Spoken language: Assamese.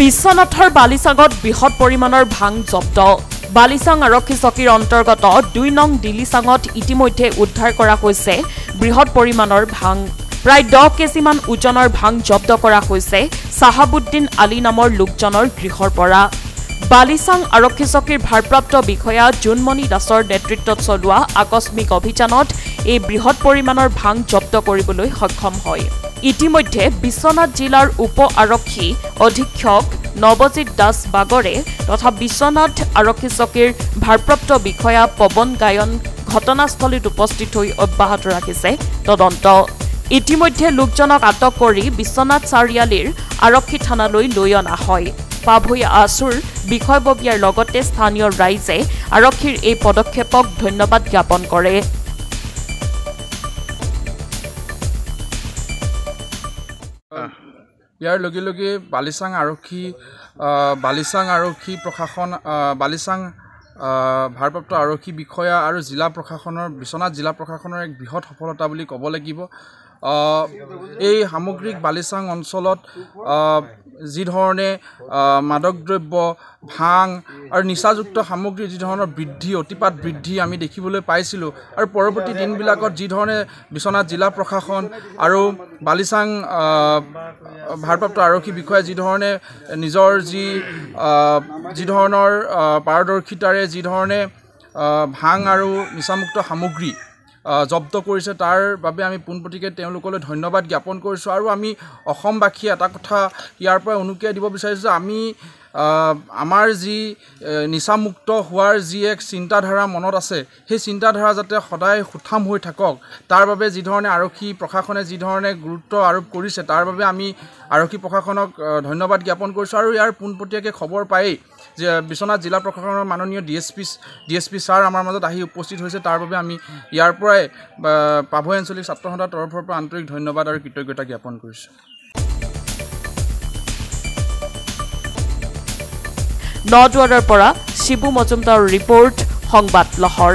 বিশ্বনাথৰ বালিচাঙত বৃহৎ পৰিমাণৰ ভাং জব্দ বালিচাং আৰক্ষী চকীৰ অন্তৰ্গত 2 নং দিলিচাঙত ইতিমধ্যে উদ্ধাৰ কৰা হৈছে বৃহৎ পৰিমাণৰ ভাং প্ৰায় 10 কেজিমান ওজনৰ ভাং জব্দ কৰা হৈছে সাহাবুদ্দিন আলী নামৰ লোকজনৰ গৃহৰ পৰা বালিচাং আৰক্ষী চকীৰ ভাৰপ্ৰাপ্ত বিষয়া জুনমণি দাসৰ নেতৃত্বত চলোৱা আকস্মিক অভিযানত এই বৃহৎ পৰিমাণৰ ভাং জব্দ কৰিবলৈ সক্ষম হয় ইতিমধ্যে বিশ্বনাথ জিলাৰ উপ আৰক্ষী অধীক্ষক নৱজিত দাস বাগৰে তথা বিশ্বনাথ আৰক্ষী চকীৰ ভাৰপ্ৰাপ্ত বিষয়া পৱন গায়ন ঘটনাস্থলীত উপস্থিত হৈ অব্যাহত ৰাখিছে তদন্ত ইতিমধ্যে লোকজনক আটক কৰি বিশ্বনাথ চাৰিয়ালিৰ আৰক্ষী থানালৈ লৈ অনা হয় পাভৈ আছুৰ বিষয়ববীয়াৰ লগতে স্থানীয় ৰাইজে আৰক্ষীৰ এই পদক্ষেপক ধন্যবাদ জ্ঞাপন কৰে ইয়াৰ লগে লগে বালিচাং আৰক্ষী প্ৰশাসন বালিচাং ভাৰপ্ৰাপ্ত আৰক্ষী বিষয়া আৰু জিলা প্ৰশাসনৰ বিশ্বনাথ জিলা প্ৰশাসনৰ এক বৃহৎ সফলতা বুলি ক'ব লাগিব এই সামগ্ৰিক বালিচাং অঞ্চলত যি ধৰণে মাদক দ্ৰব্য ভাং আৰু নিচাযুক্ত সামগ্ৰী যি ধৰণৰ অতিপাত বৃদ্ধি আমি দেখিবলৈ পাইছিলোঁ আৰু পৰৱৰ্তী দিনবিলাকত যি ধৰণে বিশ্বনাথ জিলা প্ৰশাসন আৰু বালিচাং ভাৰপ্ৰাপ্ত আৰক্ষী বিষয়াই যি ধৰণে নিজৰ যি ধৰণৰ পাৰদৰ্শিতাৰে যি ধৰণে ভাং আৰু নিচামুক্ত সামগ্ৰী জব্দ কৰিছে তাৰ বাবে আমি পোনপটীয়াকৈ তেওঁলোকলৈ ধন্যবাদ জ্ঞাপন কৰিছোঁ আৰু আমি অসমবাসীয়ে এটা কথা ইয়াৰ পৰা অনুকিয়াই দিব বিচাৰিছোঁ যে আমি আমাৰ যি নিচামুক্ত হোৱাৰ যি এক চিন্তাধাৰা মনত আছে সেই চিন্তাধাৰা যাতে সদায় সুঠাম হৈ থাকক তাৰ বাবে যি ধৰণে আৰক্ষী প্ৰশাসনে যি ধৰণে গুৰুত্ব আৰোপ কৰিছে তাৰ বাবে আমি আৰক্ষী প্ৰশাসনক ধন্যবাদ জ্ঞাপন কৰিছোঁ আৰু ইয়াৰ পোনপটীয়াকৈ খবৰ পায়েই যে বিশ্বনাথ জিলা প্ৰশাসনৰ মাননীয় ডিএছপি ছাৰ আমাৰ মাজত আহি উপস্থিত হৈছে তাৰ বাবে আমি ইয়াৰ পৰাই পাভৈ আঞ্চলিক ছাত্ৰ সন্থাৰ তৰফৰ পৰা আন্তৰিক ধন্যবাদ আৰু কৃতজ্ঞতা জ্ঞাপন কৰিছোঁ নদুৱাৰৰ পৰা শিবু মজুমদাৰ ৰিপৰ্ট সংবাদ লহৰ।